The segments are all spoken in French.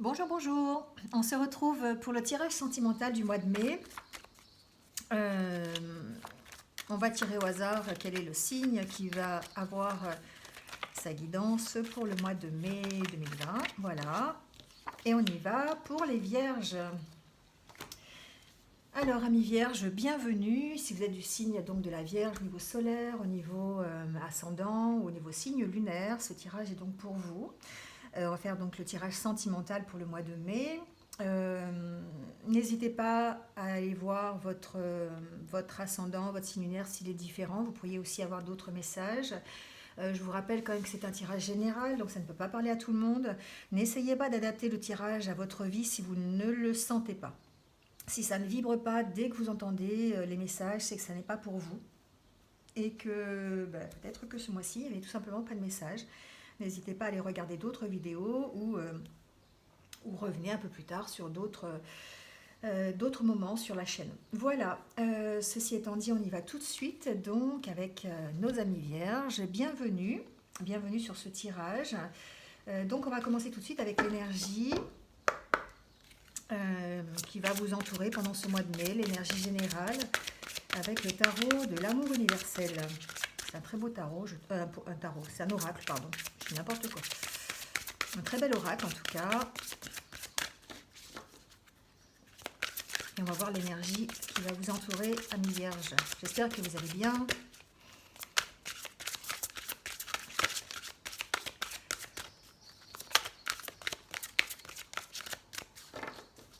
Bonjour, bonjour. On se retrouve pour le tirage sentimental du mois de mai. Euh, on va tirer au hasard quel est le signe qui va avoir sa guidance pour le mois de mai 2020. Voilà. Et on y va pour les vierges. Alors, amis vierges, bienvenue. Si vous êtes du signe donc de la Vierge au niveau solaire, au niveau ascendant, au niveau signe lunaire, ce tirage est donc pour vous. On va faire donc le tirage sentimental pour le mois de mai. N'hésitez pas à aller voir votre ascendant, votre signe lunaire s'il est différent. Vous pourriez aussi avoir d'autres messages. Je vous rappelle quand même que c'est un tirage général, donc ça ne peut pas parler à tout le monde. N'essayez pas d'adapter le tirage à votre vie si vous ne le sentez pas. Si ça ne vibre pas dès que vous entendez les messages, c'est que ça n'est pas pour vous. Et que peut-être que ce mois-ci, il n'y avait tout simplement pas de message. N'hésitez pas à aller regarder d'autres vidéos ou revenez un peu plus tard sur d'autres moments sur la chaîne. Voilà, ceci étant dit, on y va tout de suite donc avec nos amis vierges. Bienvenue, bienvenue sur ce tirage. Donc on va commencer tout de suite avec l'énergie qui va vous entourer pendant ce mois de mai, l'énergie générale avec le tarot de l'amour universel. C'est un très beau tarot, un tarot, c'est un oracle, pardon, je dis n'importe quoi. Un très bel oracle en tout cas. Et on va voir l'énergie qui va vous entourer, amis vierges. J'espère que vous allez bien.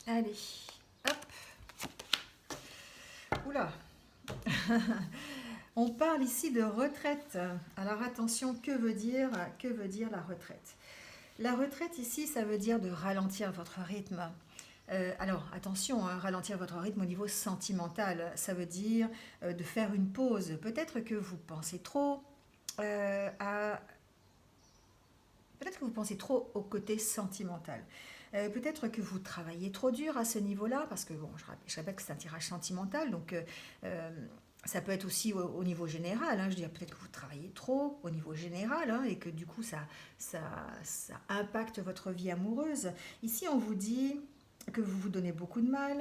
Allez, hop. Oula. On parle ici de retraite. Alors attention, que veut dire la retraite? La retraite ici, ça veut dire de ralentir votre rythme. Alors attention, hein, ralentir votre rythme au niveau sentimental, ça veut dire de faire une pause. Peut-être que vous pensez trop à... Peut-être que vous pensez trop au côté sentimental. Peut-être que vous travaillez trop dur à ce niveau-là, parce que bon, je répète que c'est un tirage sentimental, donc ça peut être aussi au niveau général. Hein, je veux dire, peut-être que vous travaillez trop au niveau général hein, et que du coup ça impacte votre vie amoureuse. Ici, on vous dit que vous vous donnez beaucoup de mal,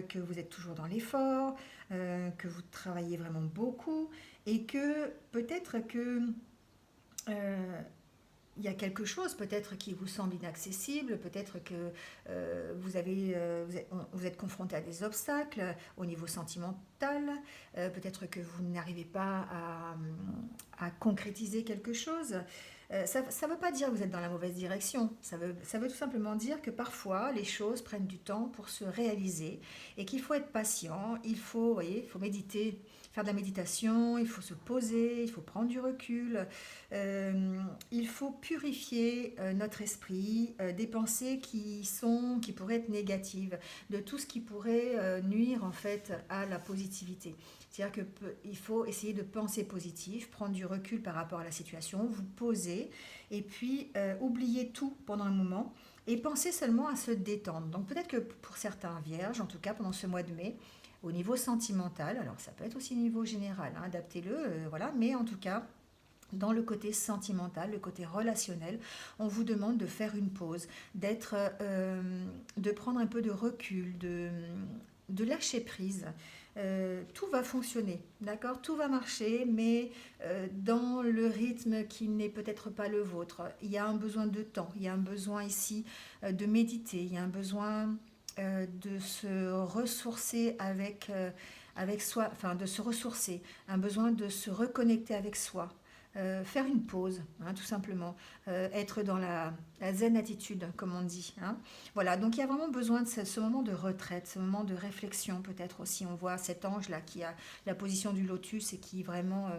que vous êtes toujours dans l'effort, que vous travaillez vraiment beaucoup et que peut-être que il y a quelque chose peut-être qui vous semble inaccessible, peut-être que vous êtes confronté à des obstacles au niveau sentimental, peut-être que vous n'arrivez pas à concrétiser quelque chose. Ça ne veut pas dire que vous êtes dans la mauvaise direction, ça veut tout simplement dire que parfois les choses prennent du temps pour se réaliser et qu'il faut être patient, il faut méditer, faire de la méditation, il faut se poser, il faut prendre du recul, il faut purifier notre esprit des pensées qui pourraient être négatives, de tout ce qui pourrait nuire en fait à la positivité. C'est-à-dire qu'il faut essayer de penser positif, prendre du recul par rapport à la situation, vous poser et puis oublier tout pendant un moment et penser seulement à se détendre. Donc peut-être que pour certains vierges, en tout cas pendant ce mois de mai, au niveau sentimental, alors ça peut être aussi au niveau général, hein, adaptez-le, voilà, mais en tout cas, dans le côté sentimental, le côté relationnel, on vous demande de faire une pause, de prendre un peu de recul, de lâcher prise. Tout va fonctionner, d'accord? Tout va marcher, mais dans le rythme qui n'est peut-être pas le vôtre. Il y a un besoin de temps, il y a un besoin ici de méditer, il y a un besoin de se ressourcer avec soi, enfin de se ressourcer, un besoin de se reconnecter avec soi. Faire une pause, hein, tout simplement, être dans la zen attitude, comme on dit. Hein. Voilà, donc il y a vraiment besoin de ce moment de retraite, ce moment de réflexion peut-être aussi. On voit cet ange-là qui a la position du lotus et qui vraiment...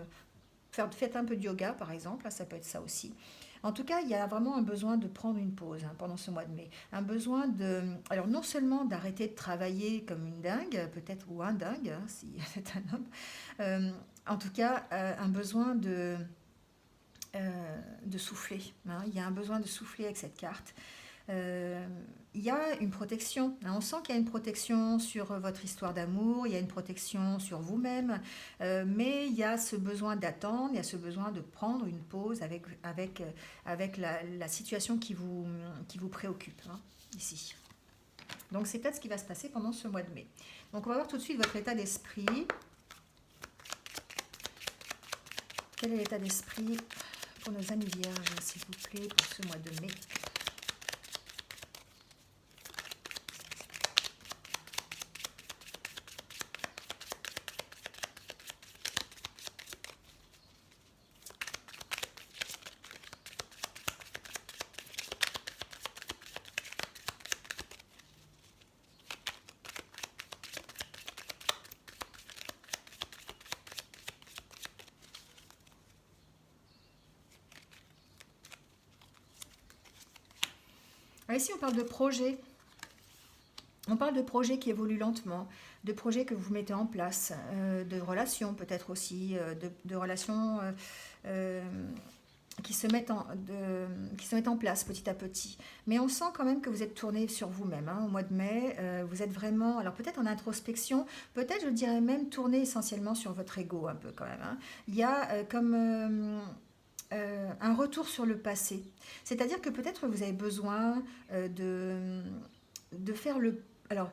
faites un peu de yoga par exemple, là, ça peut être ça aussi. En tout cas, il y a vraiment un besoin de prendre une pause hein, pendant ce mois de mai. Un besoin de... Alors non seulement d'arrêter de travailler comme une dingue, peut-être, ou un dingue, hein, si c'est un homme, en tout cas, un besoin de souffler. Hein. Il y a un besoin de souffler avec cette carte. euh, il y a une protection, hein. On sent qu'il y a une protection sur votre histoire d'amour, il y a une protection sur vous-même, mais il y a ce besoin d'attendre, il y a ce besoin de prendre une pause avec la situation qui vous préoccupe, hein, ici. Donc c'est peut-être ce qui va se passer pendant ce mois de mai. Donc on va voir tout de suite votre état d'esprit. Quel est l'état d'esprit pour nos amis vierges, s'il vous plaît, pour ce mois de mai? Alors ici, on parle de projets. On parle de projets qui évoluent lentement, de projets que vous mettez en place, de relations peut-être aussi, de relations euh, qui se mettent en place petit à petit. Mais on sent quand même que vous êtes tourné sur vous-même, hein, au mois de mai. Vous êtes vraiment, alors peut-être en introspection, peut-être je dirais même tourné essentiellement sur votre ego un peu quand même, hein. Il y a un retour sur le passé. C'est-à-dire que peut-être vous avez besoin de faire le... Alors,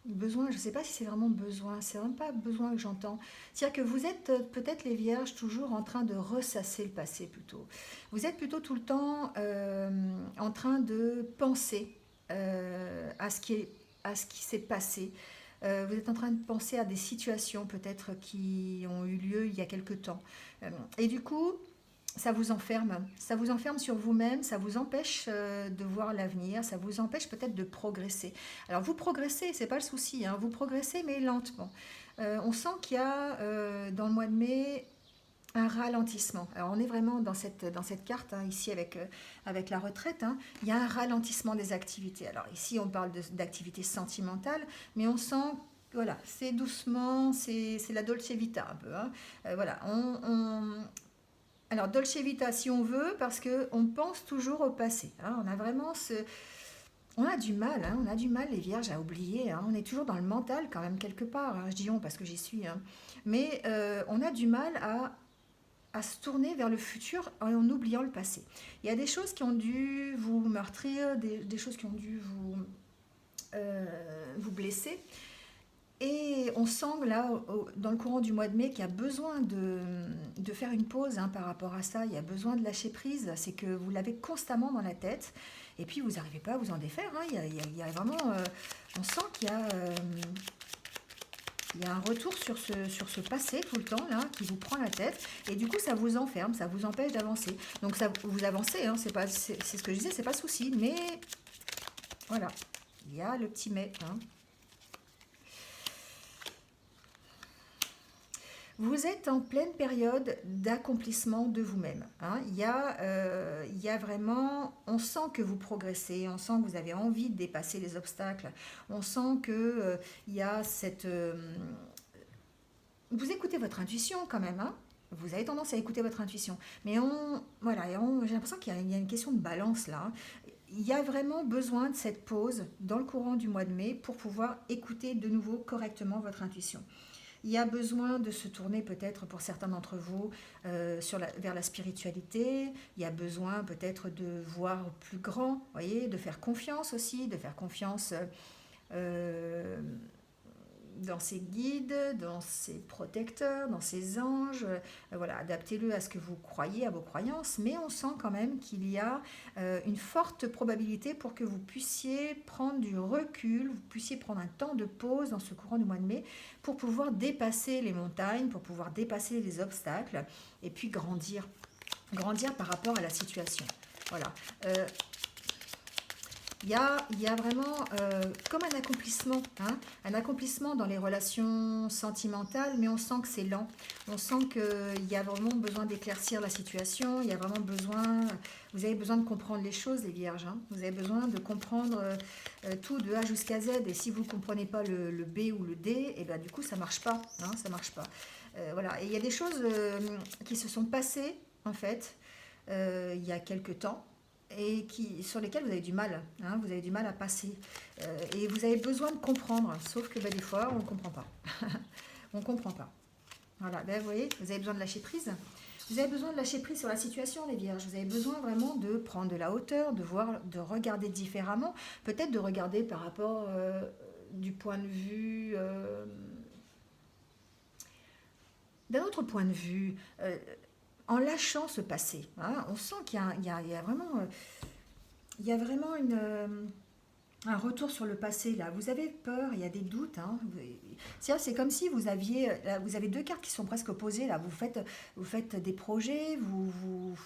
besoin, je ne sais pas si c'est vraiment besoin, c'est vraiment pas besoin que j'entends. C'est-à-dire que vous êtes peut-être les vierges toujours en train de ressasser le passé plutôt. Vous êtes plutôt tout le temps en train de penser à ce qui s'est passé. Vous êtes en train de penser à des situations peut-être qui ont eu lieu il y a quelque temps. Et du coup, ça vous enferme sur vous-même, ça vous empêche de voir l'avenir, ça vous empêche peut-être de progresser. Alors vous progressez, c'est pas le souci, hein, vous progressez mais lentement. On sent qu'il y a dans le mois de mai un ralentissement. Alors on est vraiment dans cette carte, hein, ici avec la retraite, hein, il y a un ralentissement des activités. Alors ici on parle d'activités sentimentales, mais on sent... Voilà, c'est doucement, c'est la dolce vita un peu, hein. Voilà, alors, Dolce Vita, si on veut, parce qu'on pense toujours au passé, hein. On a vraiment ce... On a du mal, hein, on a du mal, les vierges, à oublier, hein. On est toujours dans le mental, quand même, quelque part, hein. Je dis on parce que j'y suis, hein. Mais on a du mal à se tourner vers le futur en oubliant le passé. Il y a des choses qui ont dû vous meurtrir, des choses qui ont dû vous blesser. Et on sent là, dans le courant du mois de mai, qu'il y a besoin de faire une pause, hein, par rapport à ça. Il y a besoin de lâcher prise. C'est que vous l'avez constamment dans la tête. Et puis, vous n'arrivez pas à vous en défaire, hein. Il y a vraiment... on sent il y a un retour sur ce passé tout le temps, là, qui vous prend la tête. Et du coup, ça vous enferme, ça vous empêche d'avancer. Donc, ça, vous avancez, hein, c'est ce que je disais, c'est pas souci. Mais voilà, il y a le petit mais, hein. Vous êtes en pleine période d'accomplissement de vous-même, hein. Il y a vraiment, on sent que vous progressez, on sent que vous avez envie de dépasser les obstacles, on sent que il y a vous écoutez votre intuition quand même, hein. Vous avez tendance à écouter votre intuition, mais voilà, j'ai l'impression qu'il y a une question de balance là, hein. Il y a vraiment besoin de cette pause dans le courant du mois de mai pour pouvoir écouter de nouveau correctement votre intuition. Il y a besoin de se tourner peut-être pour certains d'entre vous vers la spiritualité. Il y a besoin peut-être de voir plus grand, voyez, de faire confiance aussi, de faire confiance dans ses guides, dans ses protecteurs, dans ses anges. Voilà, adaptez-le à ce que vous croyez, à vos croyances, mais on sent quand même qu'il y a une forte probabilité pour que vous puissiez prendre du recul, vous puissiez prendre un temps de pause dans ce courant du mois de mai pour pouvoir dépasser les montagnes, pour pouvoir dépasser les obstacles et puis grandir par rapport à la situation. Voilà. Il y a vraiment comme un accomplissement, hein, un accomplissement dans les relations sentimentales, mais on sent que c'est lent. On sent qu'il y a vraiment besoin d'éclaircir la situation, il y a vraiment besoin, vous avez besoin de comprendre les choses, les vierges, hein. Vous avez besoin de comprendre tout de A jusqu'à Z, et si vous ne comprenez pas le B ou le D, et ben, du coup ça ne marche pas, hein, ça marche pas. Voilà. Et il y a des choses qui se sont passées, en fait, il y a quelque temps, et sur lesquels vous avez du mal, hein, vous avez du mal à passer. Et vous avez besoin de comprendre, sauf que des fois, on ne comprend pas. On ne comprend pas. Voilà, vous voyez, vous avez besoin de lâcher prise. Vous avez besoin de lâcher prise sur la situation, les vierges. Vous avez besoin vraiment de prendre de la hauteur, de voir, de regarder différemment. Peut-être de regarder par rapport du point de vue... d'un autre point de vue, en lâchant ce passé. Hein, on sent qu'il y a vraiment... il y a vraiment un retour sur le passé là. Vous avez peur, il y a des doutes. Hein. C'est comme si vous aviez, là, vous avez deux cartes qui sont presque opposées là. Vous faites des projets, vous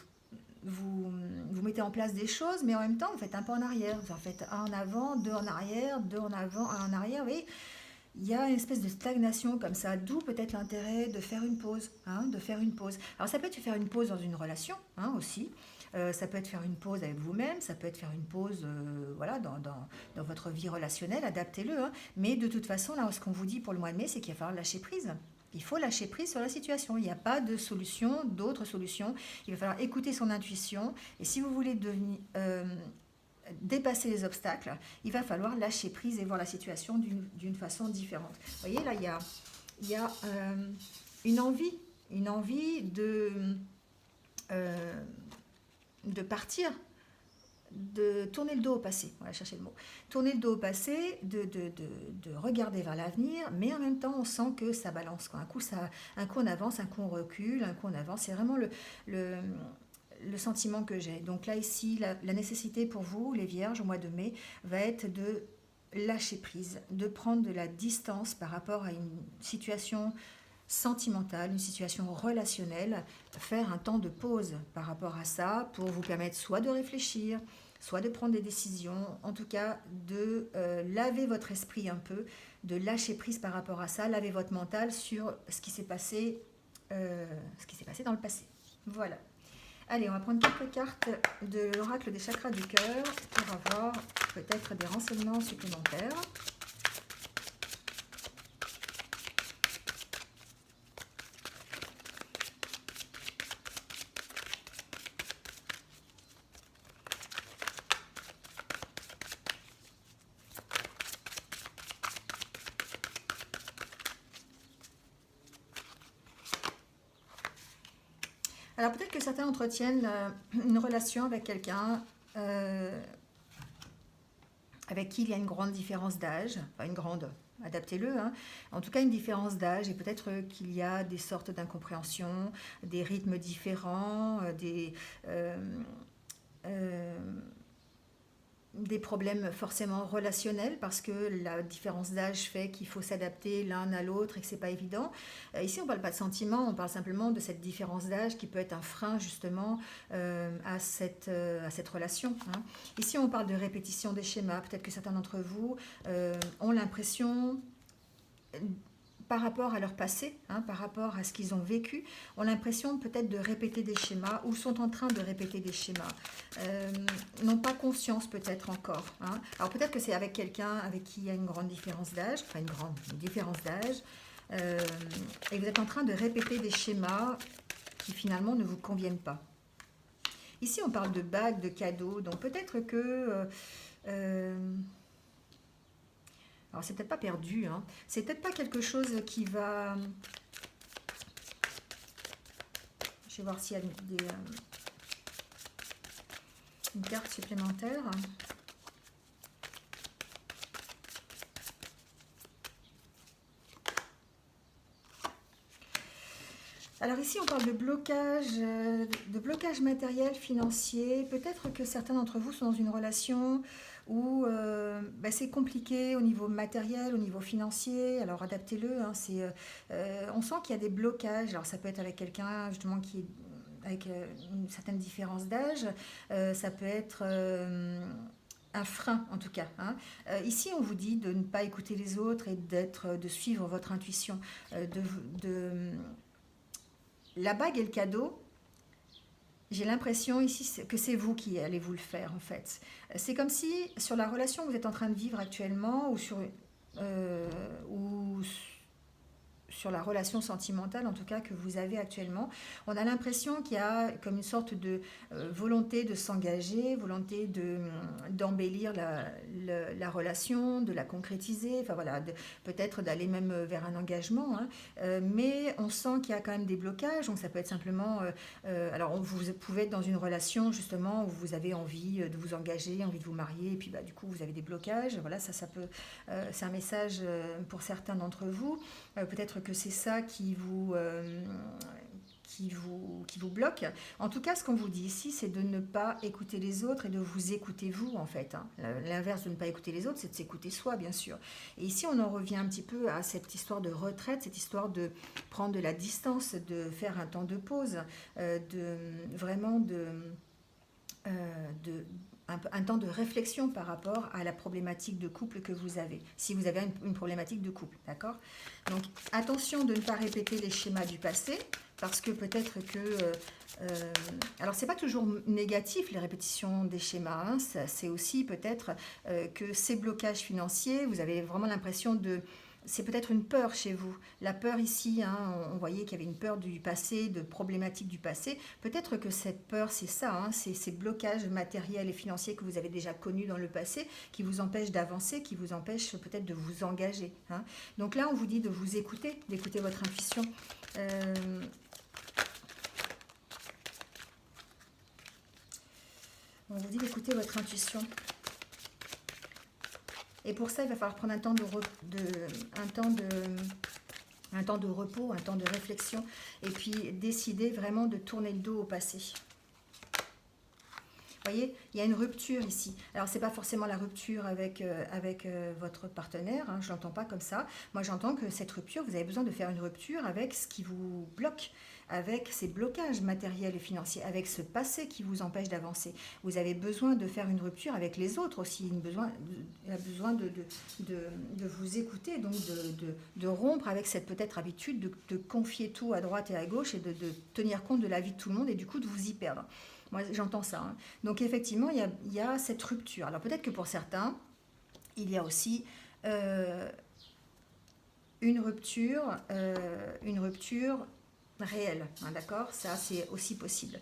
mettez en place des choses, mais en même temps vous faites un pas en arrière. Vous en faites un en avant, deux en arrière, deux en avant, un en arrière. Vous voyez, il y a une espèce de stagnation comme ça, d'où peut-être l'intérêt de faire une pause, hein, de faire une pause. Alors ça peut être faire une pause dans une relation, hein, aussi. Ça peut être faire une pause avec vous-même, ça peut être faire une pause voilà, dans votre vie relationnelle, adaptez-le. Hein. Mais de toute façon, là, ce qu'on vous dit pour le mois de mai, c'est qu'il va falloir lâcher prise. Il faut lâcher prise sur la situation. Il n'y a pas de solution, d'autres solutions. Il va falloir écouter son intuition. Et si vous voulez dépasser les obstacles, il va falloir lâcher prise et voir la situation d'une façon différente. Vous voyez, là, il y a une envie de partir, de tourner le dos au passé. On va chercher le mot. Tourner le dos au passé, de regarder vers l'avenir, mais en même temps, on sent que ça balance. Quoi. Un coup on avance, un coup on recule, un coup on avance. C'est vraiment le sentiment que j'ai. Donc là, ici, la nécessité pour vous, les vierges, au mois de mai, va être de lâcher prise, de prendre de la distance par rapport à une situation sentimentale, une situation relationnelle, faire un temps de pause par rapport à ça pour vous permettre soit de réfléchir, soit de prendre des décisions, en tout cas de laver votre esprit un peu, de lâcher prise par rapport à ça, laver votre mental sur ce qui s'est passé dans le passé. Voilà. Allez, on va prendre quelques cartes de l'oracle des chakras du cœur pour avoir peut-être des renseignements supplémentaires. Alors peut-être que certains entretiennent une relation avec quelqu'un avec qui il y a une grande différence d'âge, enfin une grande, adaptez-le, hein. En tout cas une différence d'âge, et peut-être qu'il y a des sortes d'incompréhensions, des rythmes différents, des problèmes forcément relationnels parce que la différence d'âge fait qu'il faut s'adapter l'un à l'autre et que c'est pas évident. Ici on ne parle pas de sentiments, on parle simplement de cette différence d'âge qui peut être un frein justement à cette relation. Hein. Ici on parle de répétition des schémas, peut-être que certains d'entre vous ont l'impression par rapport à leur passé, hein, par rapport à ce qu'ils ont vécu, ont l'impression peut-être de répéter des schémas ou sont en train de répéter des schémas, n'ont pas conscience peut-être encore. Hein. Alors peut-être que c'est avec quelqu'un avec qui il y a une grande différence d'âge, enfin une différence d'âge, et vous êtes en train de répéter des schémas qui finalement ne vous conviennent pas. Ici on parle de bagues, de cadeaux, donc peut-être que... alors c'est peut-être pas perdu, hein. C'est peut-être pas quelque chose qui va... Je vais voir s'il y a une carte supplémentaire. Alors ici on parle de blocage matériel, financier. Peut-être que certains d'entre vous sont dans une relation où c'est compliqué au niveau matériel, au niveau financier. Alors adaptez-le. Hein, on sent qu'il y a des blocages. Alors ça peut être avec quelqu'un justement qui est avec une certaine différence d'âge. Ça peut être un frein en tout cas. Hein. Ici on vous dit de ne pas écouter les autres et de suivre votre intuition. La bague et le cadeau, j'ai l'impression ici que c'est vous qui allez vous le faire en fait. C'est comme si sur la relation que vous êtes en train de vivre actuellement ou sur la relation sentimentale, en tout cas, que vous avez actuellement. On a l'impression qu'il y a comme une sorte de volonté de s'engager, volonté d'embellir la relation, de la concrétiser, enfin voilà, peut-être d'aller même vers un engagement, hein. Mais on sent qu'il y a quand même des blocages, donc ça peut être simplement, alors vous pouvez être dans une relation justement où vous avez envie de vous engager, envie de vous marier, et puis bah, du coup vous avez des blocages, voilà, ça peut, c'est un message pour certains d'entre vous, peut-être que c'est ça qui vous bloque. En tout cas, ce qu'on vous dit ici, c'est de ne pas écouter les autres et de vous écouter vous, en fait, hein. L'inverse de ne pas écouter les autres, c'est de s'écouter soi, bien sûr. Et ici, on en revient un petit peu à cette histoire de retraite, cette histoire de prendre de la distance, de faire un temps de pause, vraiment de un temps de réflexion par rapport à la problématique de couple que vous avez, si vous avez une problématique de couple, d'accord? Donc attention de ne pas répéter les schémas du passé, parce que peut-être que... alors c'est pas toujours négatif les répétitions des schémas, hein, c'est aussi peut-être que ces blocages financiers, vous avez vraiment l'impression de... C'est peut-être une peur chez vous. La peur ici, hein, on voyait qu'il y avait une peur du passé, de problématiques du passé. Peut-être que cette peur, c'est ça, hein, c'est ces blocages matériels et financiers que vous avez déjà connus dans le passé, qui vous empêchent d'avancer, qui vous empêchent peut-être de vous engager, hein. Donc là, on vous dit de vous écouter, d'écouter votre intuition. On vous dit d'écouter votre intuition. Et pour ça, il va falloir prendre un temps de repos, un temps de réflexion, et puis décider vraiment de tourner le dos au passé. Vous voyez, il y a une rupture ici. Alors, ce n'est pas forcément la rupture avec votre partenaire, hein, je ne l'entends pas comme ça. Moi, j'entends que cette rupture, vous avez besoin de faire une rupture avec ce qui vous bloque, avec ces blocages matériels et financiers, avec ce passé qui vous empêche d'avancer. Vous avez besoin de faire une rupture avec les autres aussi. Il a besoin de vous écouter, donc de rompre avec cette peut-être habitude de confier tout à droite et à gauche et de tenir compte de la vie de tout le monde et du coup de vous y perdre. Moi, j'entends ça, hein. Donc effectivement, il y a cette rupture. Alors peut-être que pour certains, il y a aussi une rupture réelle, hein, d'accord? Ça, c'est aussi possible.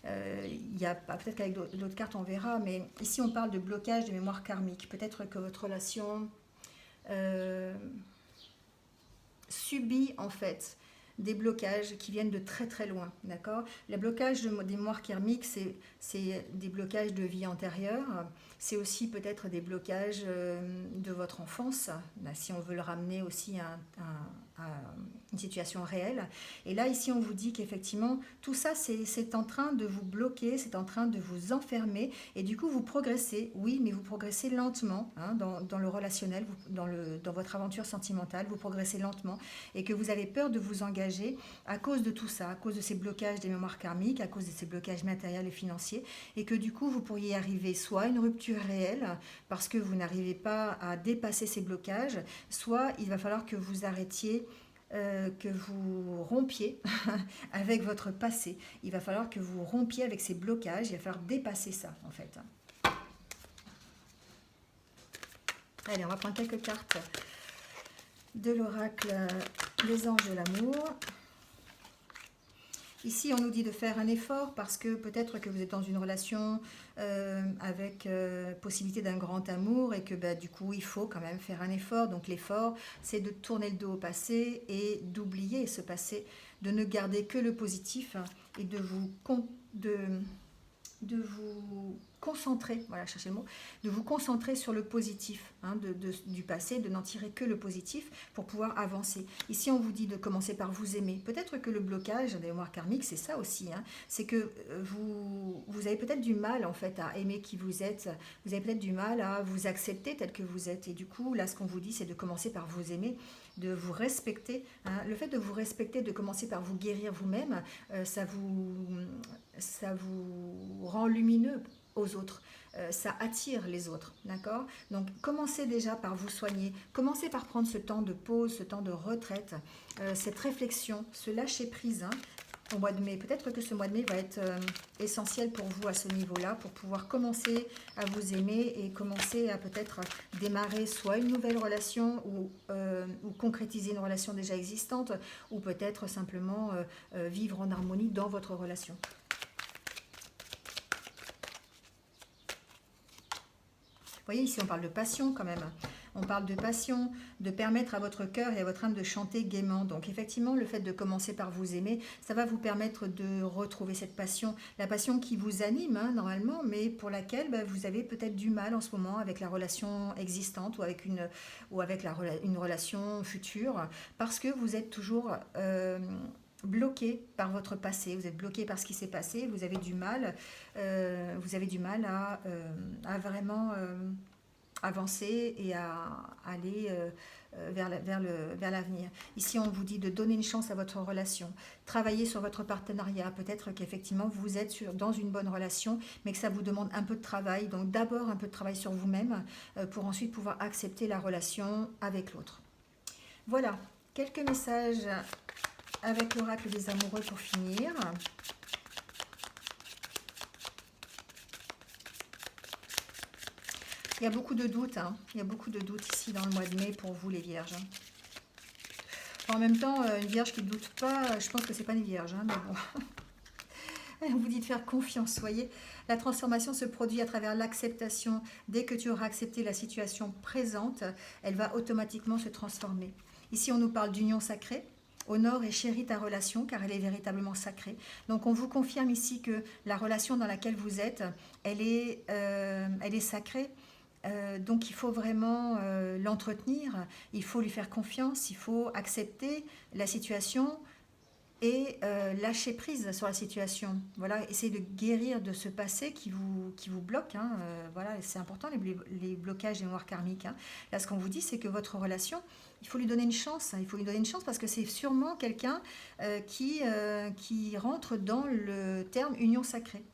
Il y a peut-être qu'avec d'autres cartes, on verra, mais ici, on parle de blocage de mémoire karmique. Peut-être que votre relation subit, en fait, des blocages qui viennent de très très loin, d'accord? Les blocages des mémoires karmiques, c'est des blocages de vie antérieure, c'est aussi peut-être des blocages de votre enfance, là, si on veut le ramener aussi à une situation réelle. Et là, ici, on vous dit qu'effectivement, tout ça, c'est en train de vous bloquer, c'est en train de vous enfermer, et du coup, vous progressez, oui, mais vous progressez lentement, hein, dans le relationnel, dans votre aventure sentimentale, vous progressez lentement, et que vous avez peur de vous engager à cause de tout ça, à cause de ces blocages des mémoires karmiques, à cause de ces blocages matériels et financiers, et que du coup, vous pourriez arriver soit à une rupture réelle, parce que vous n'arrivez pas à dépasser ces blocages, soit il va falloir que vous arrêtiez, que vous rompiez avec votre passé. Il va falloir que vous rompiez avec ces blocages, il va falloir dépasser ça, en fait. Allez, on va prendre quelques cartes de l'oracle des anges de l'amour. Ici, on nous dit de faire un effort parce que peut-être que vous êtes dans une relation avec possibilité d'un grand amour et que bah, du coup, il faut quand même faire un effort. Donc l'effort, c'est de tourner le dos au passé et d'oublier ce passé, de ne garder que le positif et de vous concentrer, voilà, cherchez le mot, de vous concentrer sur le positif, hein, du passé, de n'en tirer que le positif pour pouvoir avancer. Ici, on vous dit de commencer par vous aimer. Peut-être que le blocage des mémoires karmiques, c'est ça aussi, hein, c'est que vous avez peut-être du mal en fait à aimer qui vous êtes, vous avez peut-être du mal à vous accepter tel que vous êtes. Et du coup, là, ce qu'on vous dit, c'est de commencer par vous aimer, de vous respecter, hein. Le fait de vous respecter, de commencer par vous guérir vous-même, ça vous rend lumineux aux autres, ça attire les autres, d'accord? Donc commencez déjà par vous soigner, commencez par prendre ce temps de pause, ce temps de retraite, cette réflexion, ce lâcher prise, hein, au mois de mai. Peut-être que ce mois de mai va être essentiel pour vous à ce niveau-là, pour pouvoir commencer à vous aimer et commencer à peut-être démarrer soit une nouvelle relation ou concrétiser une relation déjà existante, ou peut-être simplement vivre en harmonie dans votre relation. Vous voyez, ici, on parle de passion quand même. On parle de passion, de permettre à votre cœur et à votre âme de chanter gaiement. Donc effectivement, le fait de commencer par vous aimer, ça va vous permettre de retrouver cette passion. La passion qui vous anime, hein, normalement, mais pour laquelle vous avez peut-être du mal en ce moment avec la relation existante ou avec une relation future, parce que vous êtes toujours... bloqué par votre passé, vous êtes bloqué par ce qui s'est passé, vous avez du mal à vraiment avancer et à aller vers l'avenir. Ici, on vous dit de donner une chance à votre relation, travailler sur votre partenariat. Peut-être qu'effectivement, vous êtes dans une bonne relation, mais que ça vous demande un peu de travail. Donc d'abord, un peu de travail sur vous-même pour ensuite pouvoir accepter la relation avec l'autre. Voilà, quelques messages avec l'oracle des amoureux pour finir. Il y a beaucoup de doutes, hein. Il y a beaucoup de doutes ici dans le mois de mai pour vous les vierges. En même temps, une vierge qui ne doute pas, je pense que c'est pas une vierge, hein, mais bon. On vous dit de faire confiance, voyez. La transformation se produit à travers l'acceptation. Dès que tu auras accepté la situation présente, elle va automatiquement se transformer. Ici, on nous parle d'union sacrée. Honore et chéris ta relation car elle est véritablement sacrée. Donc on vous confirme ici que la relation dans laquelle vous êtes, elle est sacrée. Donc il faut vraiment l'entretenir, il faut lui faire confiance, il faut accepter la situation et lâcher prise sur la situation. Voilà, essayez de guérir de ce passé qui vous bloque. Hein. Voilà, c'est important les blocages des mémoires karmiques. Hein. Là, ce qu'on vous dit, c'est que votre relation, il faut lui donner une chance. Hein. Il faut lui donner une chance parce que c'est sûrement quelqu'un qui rentre dans le terme union sacrée.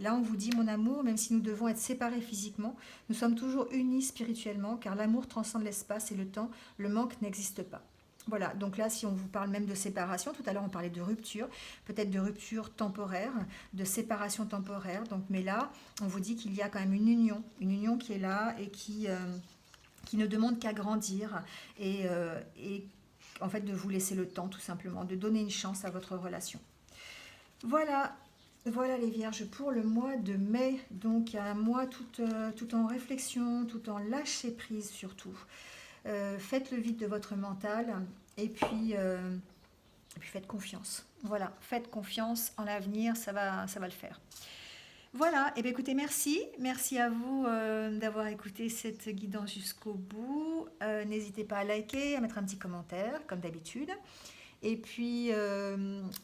Là, on vous dit, mon amour, même si nous devons être séparés physiquement, nous sommes toujours unis spirituellement, car l'amour transcende l'espace et le temps, le manque n'existe pas. Voilà, donc là, si on vous parle même de séparation, tout à l'heure on parlait de rupture, peut-être de rupture temporaire, de séparation temporaire, donc, mais là, on vous dit qu'il y a quand même une union qui est là et qui ne demande qu'à grandir et en fait de vous laisser le temps tout simplement, de donner une chance à votre relation. Voilà. Voilà les vierges pour le mois de mai, donc un mois tout en réflexion, tout en lâcher prise surtout. Faites le vide de votre mental et puis faites confiance. Voilà, faites confiance en l'avenir, ça va le faire. Voilà, et bien écoutez, merci à vous d'avoir écouté cette guidance jusqu'au bout. N'hésitez pas à liker, à mettre un petit commentaire comme d'habitude. Et puis,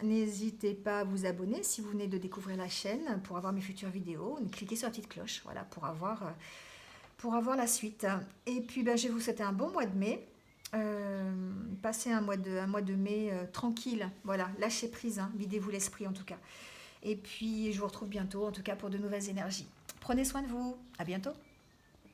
n'hésitez pas à vous abonner si vous venez de découvrir la chaîne pour avoir mes futures vidéos. Cliquez sur la petite cloche, voilà, pour avoir la suite. Et puis, je vais vous souhaiter un bon mois de mai. Passez un mois de mai tranquille. Voilà, lâchez prise, hein, videz-vous l'esprit en tout cas. Et puis, je vous retrouve bientôt, en tout cas pour de nouvelles énergies. Prenez soin de vous. À bientôt.